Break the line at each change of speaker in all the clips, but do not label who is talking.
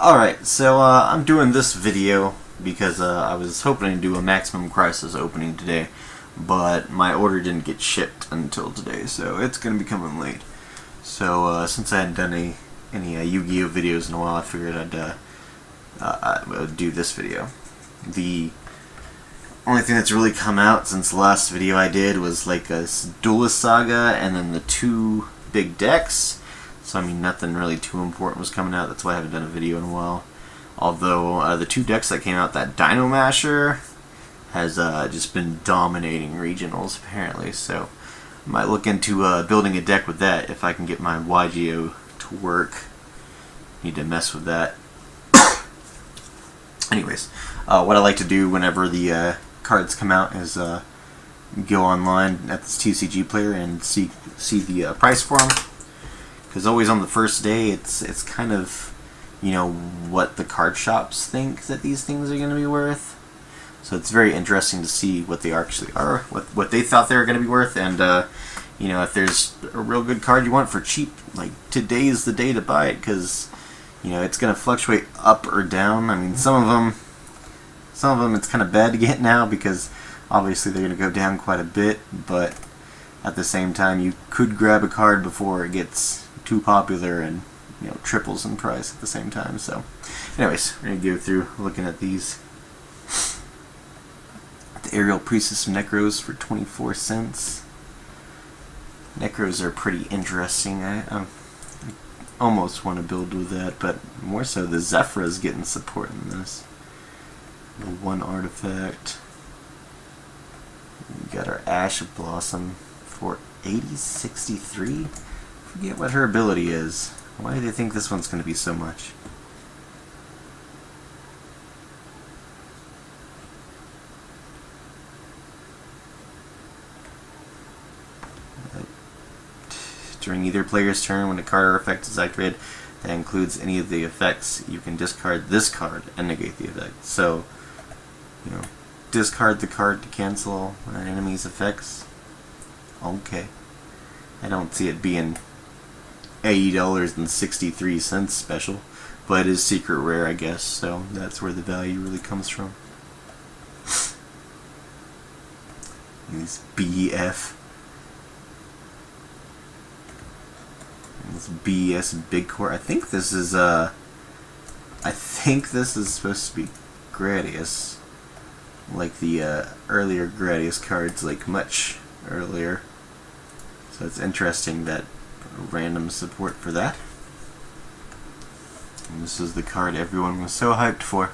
Alright, so I'm doing this video because I was hoping to do a Maximum Crisis opening today, but my order didn't get shipped until today, so it's going to be coming late. So since I hadn't done any Yu-Gi-Oh videos in a while, I figured I would do this video. The only thing that's really come out since the last video I did was like a Duelist Saga and then the two big decks. So I mean, nothing really too important was coming out. That's why I haven't done a video in a while. Although the two decks that came out, that Dino Masher has just been dominating regionals apparently. So I might look into building a deck with that if I can get my YGO to work. Need to mess with that. Anyways, what I like to do whenever the cards come out is go online at this TCG player and see the price for them. Because always on the first day, it's kind of, you know, what the card shops think that these things are going to be worth. So it's very interesting to see what they actually are, what they thought they were going to be worth, and you know, if there's a real good card you want for cheap, like today's the day to buy it, because you know it's going to fluctuate up or down. I mean, some of them it's kind of bad to get now because obviously they're going to go down quite a bit, but at the same time you could grab a card before it gets too popular and, you know, triples in price at the same time. So anyways, we're going to go through looking at these. The Aerial Priestess of Necros for 24 cents. Necros are pretty interesting. I almost want to build with that, but more so the Zephyr is getting support in this. The one artifact. We got our Ash of Blossom for 8063. Forget what her ability is. Why do they think this one's going to be so much? During either player's turn, when a card or effect is activated that includes any of the effects, you can discard this card and negate the effect. So, you know, discard the card to cancel an enemy's effects. Okay. I don't see it being $80.63 special, but it is secret rare, I guess, so that's where the value really comes from. This BF. This BS Big Core. I think this is supposed to be Gradius. Like the earlier Gradius cards, like much earlier. So it's interesting that random support for that. And this is the card everyone was so hyped for.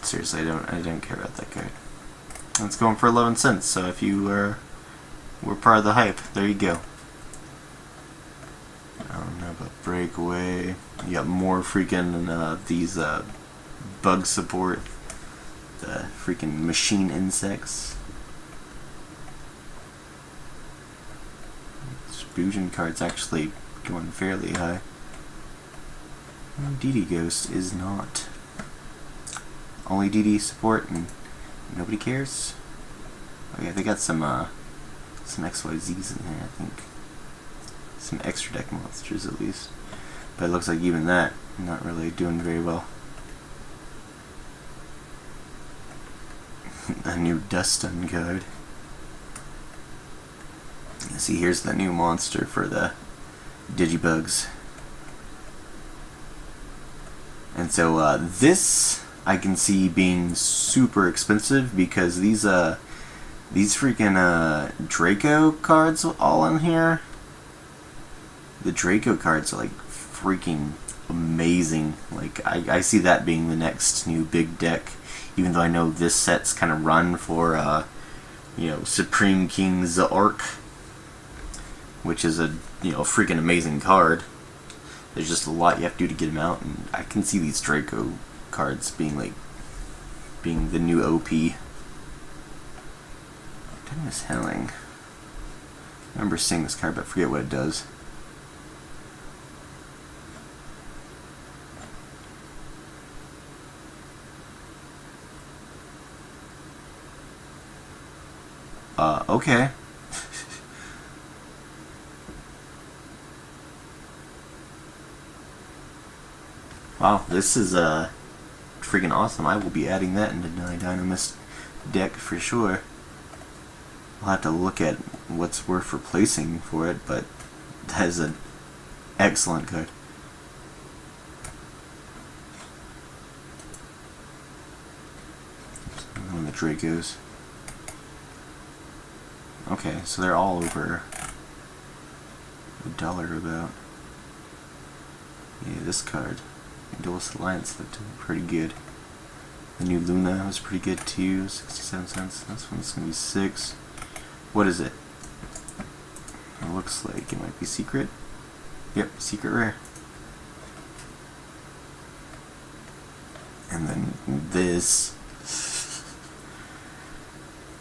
Seriously, I don't care about that card. It's going for 11 cents, so if you were part of the hype, there you go. I don't know about Breakaway. You got more freaking these bug support. The freaking machine insects. Fusion card's actually going fairly high. DD Ghost is not. Only DD support and nobody cares. Oh yeah, they got some XYZs in there, I think. Some extra deck monsters at least. But it looks like even that, not really doing very well. A new Dust Stun card. See, here's the new monster for the Digibugs. And so this I can see being super expensive because these freaking Draco cards all in here. The Draco cards are like freaking amazing. Like I see that being the next new big deck, even though I know this set's kind of run for you know, Supreme King Zaork, which is a, you know, freaking amazing card. There's just a lot you have to do to get him out, and I can see these Draco cards being the new OP. Dennis Helling. I remember seeing this card, but I forget what it does. Okay. Wow, this is freaking awesome. I will be adding that into my Dynamist deck for sure. I'll have to look at what's worth replacing for it, but that is an excellent card. When the Dracos. Okay, so they're all over $1 about. Yeah, this card, Duelist Alliance, looked pretty good. The new Luna was pretty good too, 67 cents. This one's gonna be 6. What is it? It looks like it might be secret. Yep, secret rare. And then this.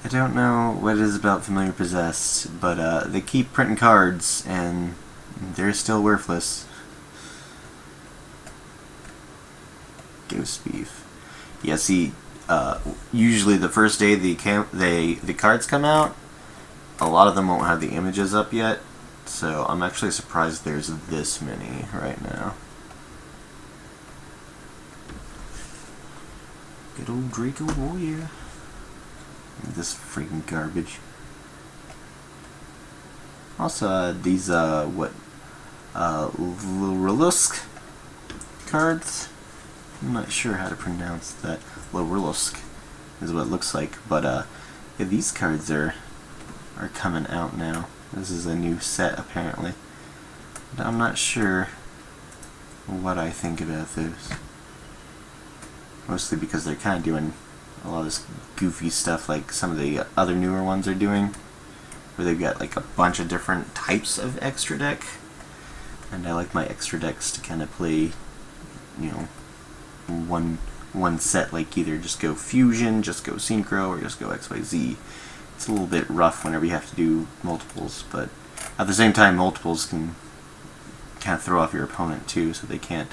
I don't know what it is about Familiar Possessed, but they keep printing cards and they're still worthless. Ghost Beef. Yeah, see, usually the first day the cards come out, a lot of them won't have the images up yet, so I'm actually surprised there's this many right now. Good old Draco Warrior. This freaking garbage. Also, these Lurilusk cards. I'm not sure how to pronounce that. Lurilusk is what it looks like, but yeah, these cards are coming out now. This is a new set apparently. But I'm not sure what I think about those. Mostly because they're kind of doing a lot of this goofy stuff like some of the other newer ones are doing, where they've got like a bunch of different types of extra deck, and I like my extra decks to kind of play, you know, one set, like either just go fusion, just go synchro, or just go XYZ. It's a little bit rough whenever you have to do multiples, but at the same time multiples can kind of throw off your opponent too, so they can't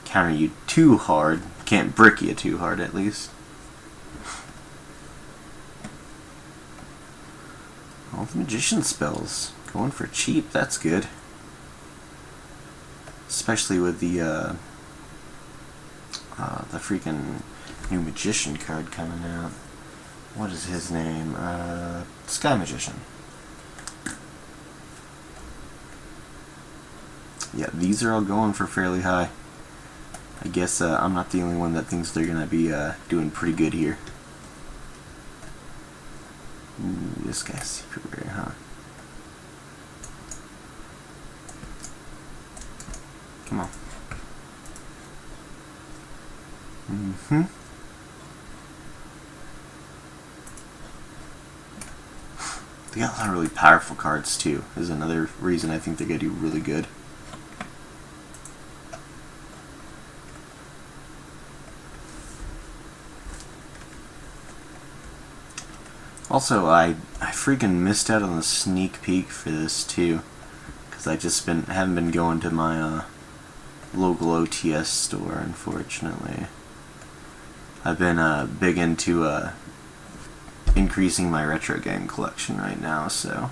counter you too hard, can't brick you too hard at least. All the magician spells going for cheap. That's good, especially with the freaking new magician card coming out. What is his name? Sky Magician. Yeah, these are all going for fairly high. I guess I'm not the only one that thinks they're gonna be doing pretty good here. Ooh, this guy's secret rare, huh? Come on. They got a lot of really powerful cards too, is another reason I think they're gonna do really good. Also, I freaking missed out on the sneak peek for this too, because I just haven't been going to my local OTS store, unfortunately. I've been big into increasing my retro game collection right now, so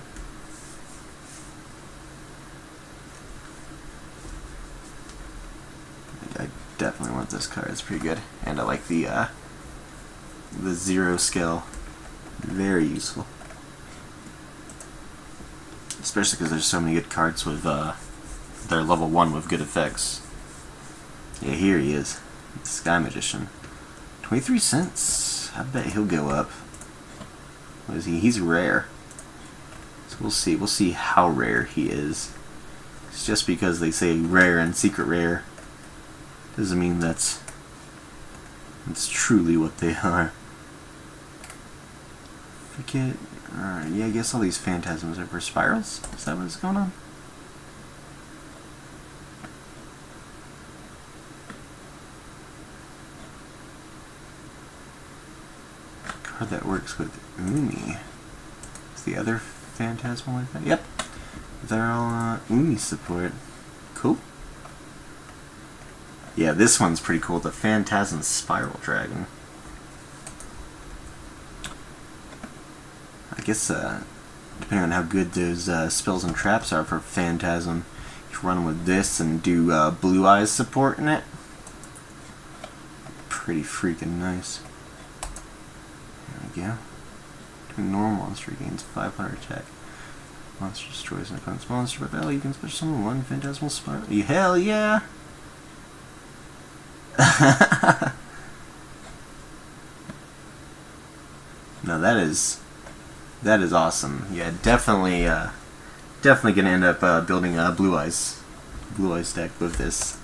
I definitely want this card. It's pretty good, and I like the zero scale. Very useful, especially because there's so many good cards with they're level 1 with good effects. Yeah, here he is, Sky Magician. 23 cents. I bet he'll go up. What is he? He's rare. So we'll see. We'll see how rare he is. It's just because they say rare and secret rare doesn't mean that's truly what they are. Forget. Alright, yeah, I guess all these phantasms are for spirals. Is that what's going on? Card that works with Uni. Is the other phantasm like that? Yep. They're all Uni support. Cool. Yeah, this one's pretty cool. The Phantasm Spiral Dragon. I guess, depending on how good those spells and traps are for Phantasm, you can run with this and do Blue Eyes support in it. pretty freaking nice. There we go. Normal monster gains 500 attack. Monster destroys an opponent's monster by battle. You can special summon one phantasmal spiral. Hell yeah! No, that is awesome. Yeah, definitely gonna end up building a Blue Eyes deck with this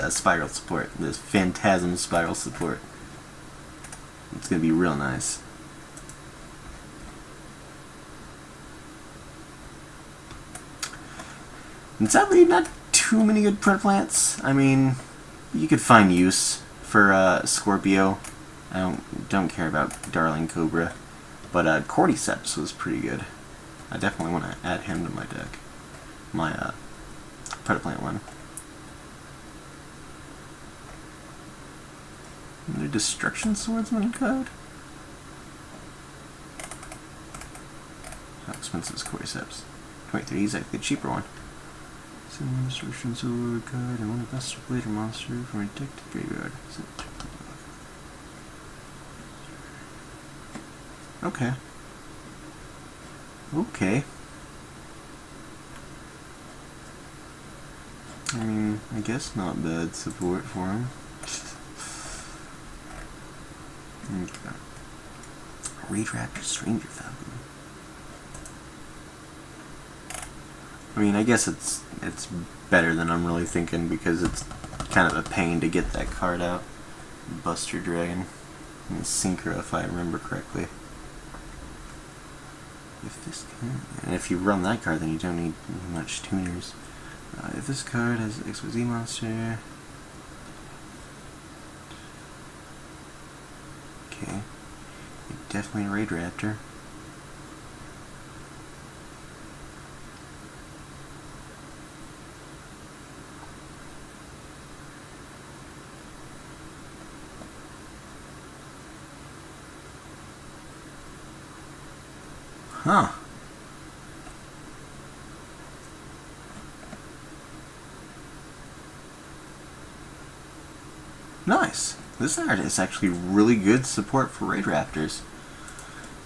spiral support, this Phantasm spiral support. It's gonna be real nice. And sadly, not too many good pred plants. I mean, you could find use for Scorpio. I don't care about Darling Cobra, but Cordyceps was pretty good. I definitely want to add him to my deck, my Predaplant one. Another Destruction Swordsman code. How expensive is Cordyceps? 23. He's like the cheaper one. Summon Destruction Sword card and one of the best later monster from a deck to graveyard. Okay. Okay. I mean, I guess not bad support for him. Okay. Redraft Stranger Falcon. I mean, I guess it's better than I'm really thinking because it's kind of a pain to get that card out. Buster Dragon and Synchro, if I remember correctly. And if you run that card, then you don't need much tuners. If this card has XYZ monster, okay, definitely a Raid Raptor. Huh. Nice. This art is actually really good support for Raid Raptors.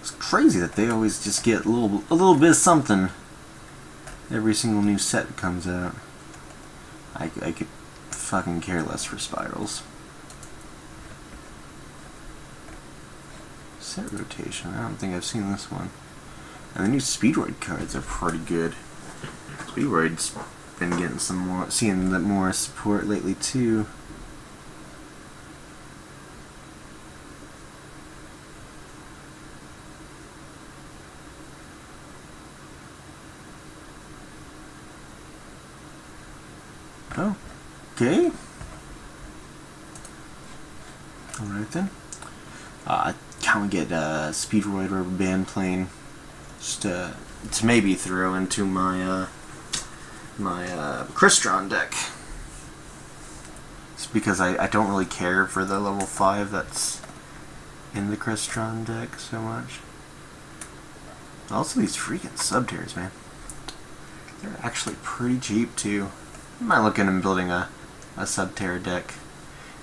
It's crazy that they always just get a little bit of something every single new set comes out. I could fucking care less for spirals. Set rotation. I don't think I've seen this one. And the new Speedroid cards are pretty good. Speedroid's been getting seeing more support lately too. Okay. Alright then. Can we get Speedroid Rubber Band Plane? Just to maybe throw into my my Crystron deck. It's because I don't really care for the level 5 that's in the Crystron deck so much. Also these freaking Subterrors, man. They're actually pretty cheap too. I might look into building a Subterror deck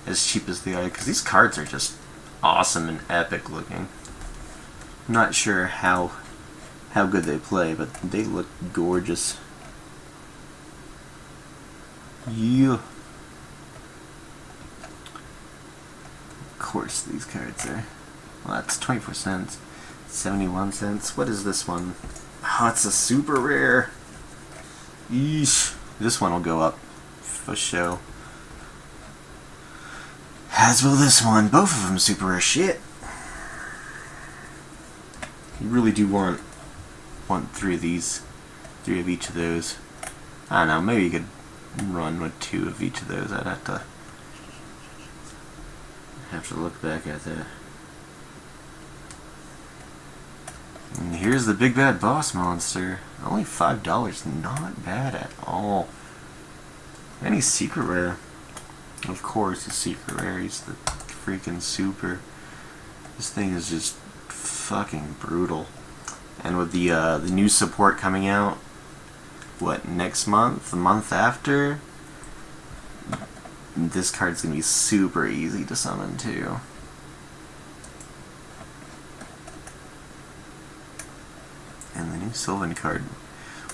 as cheap as they are, because these cards are just awesome and epic looking. I'm not sure how good they play, but they look gorgeous. Yeah. Of course these cards are. Well, that's 24 cents. 71 cents. What is this one? Oh, it's a super rare. Yeesh. This one will go up for show. As will this one. Both of them super rare shit. You really do want 3 of these. 3 of each of those. I don't know, maybe you could run with 2 of each of those. I'd have to look back at that. And here's the big bad boss monster. Only $5. Not bad at all. Any secret rare? Of course, a secret rare. He's the freaking super. This thing is just fucking brutal. And with the new support coming out, what, next month? The month after? this card's gonna be super easy to summon too. And the new Sylvan card,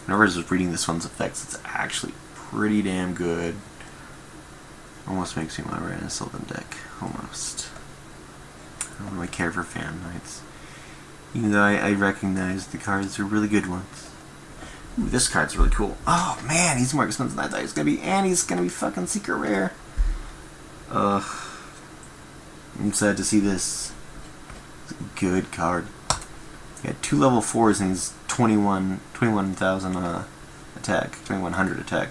whenever I was reading this one's effects, it's actually pretty damn good. Almost makes me want to run a Sylvan deck. Almost. I don't really care for Fan Knights, even though I recognize the cards are really good ones. Ooh, this card's really cool. Oh man, he's more expensive than I thought he was gonna be, and he's gonna be fucking secret rare. Ugh. I'm sad to see this. It's a good card. He had 2 level 4s and he's 21,000 attack, 2100 attack.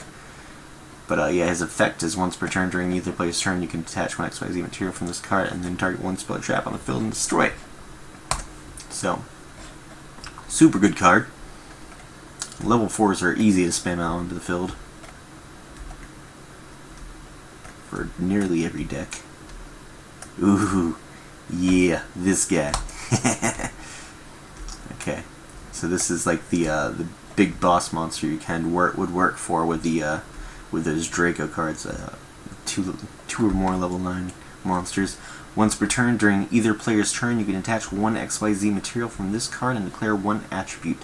But yeah, his effect is once per turn during either player's turn, you can detach one XYZ material from this card and then target one spell or trap on the field and destroy it. So, super good card. Level 4s are easy to spam out onto the field for nearly every deck. Ooh, yeah, this guy. Okay, so this is like the big boss monster you would work for with the with those Draco cards. Two or more level 9 monsters. Once per turn, during either player's turn, you can attach one XYZ material from this card and declare one attribute.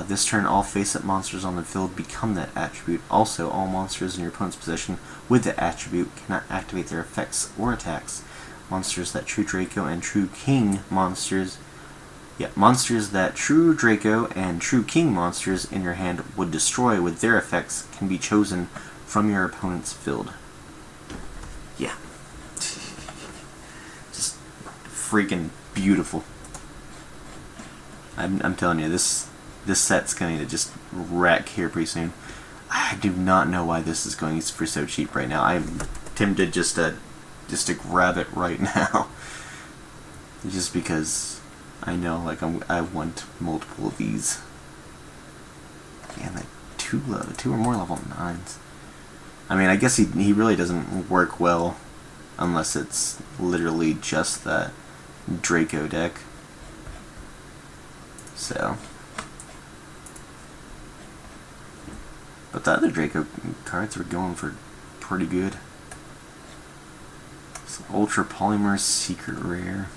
This turn, all face-up monsters on the field become that attribute. Also, all monsters in your opponent's possession with the attribute cannot activate their effects or attacks. Monsters that True Draco and True King monsters that True Draco and True King monsters in your hand would destroy with their effects can be chosen from your opponent's field. Yeah. Just freaking beautiful. I'm telling you, this set's going to just wreck here pretty soon. I do not know why this is going for so cheap right now. I'm tempted just to grab it right now. Just because I know, like, I want multiple of these. And like two or more level 9s. I mean, I guess he really doesn't work well unless it's literally just that Draco deck. So, but the other Draco cards were going for pretty good. It's Ultra Polymer Secret Rare.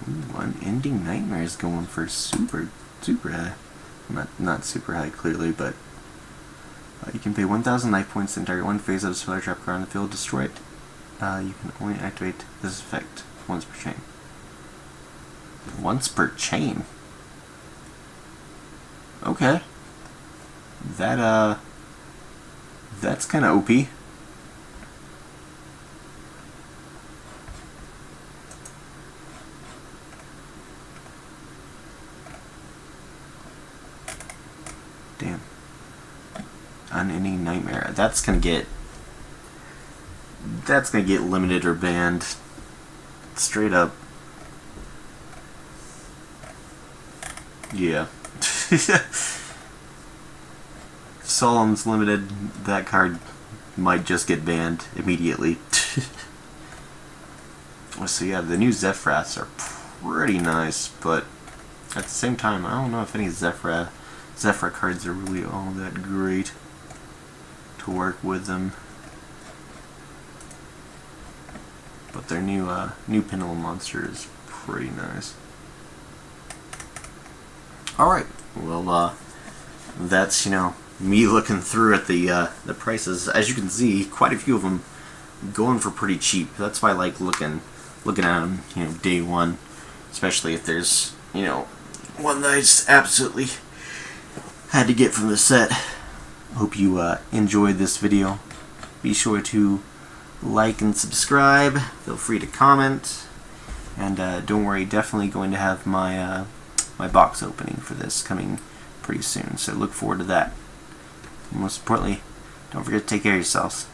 Ooh, Unending Nightmare is going for super high. Not super high, clearly, but you can pay 1,000 life points and target one phase of a spell or trap card on the field, destroy it. You can only activate this effect once per chain. Once per chain? Okay. That's kind of OP. Damn. Unending Nightmare. That's gonna get limited or banned. Straight up. Yeah. Solemn's limited, that card might just get banned immediately. So yeah, the new Zephrats are pretty nice, but at the same time, I don't know if any Zephyr cards are really all that great to work with them. But their new Pinnacle monster is pretty nice. Alright, well, that's, me looking through at the prices. As you can see, quite a few of them going for pretty cheap. That's why I like looking at them, day one. Especially if there's, one that I just absolutely had to get from the set. Hope you enjoyed this video. Be sure to like and subscribe. Feel free to comment. And don't worry, definitely going to have my my box opening for this coming pretty soon. So look forward to that. And most importantly, don't forget to take care of yourselves.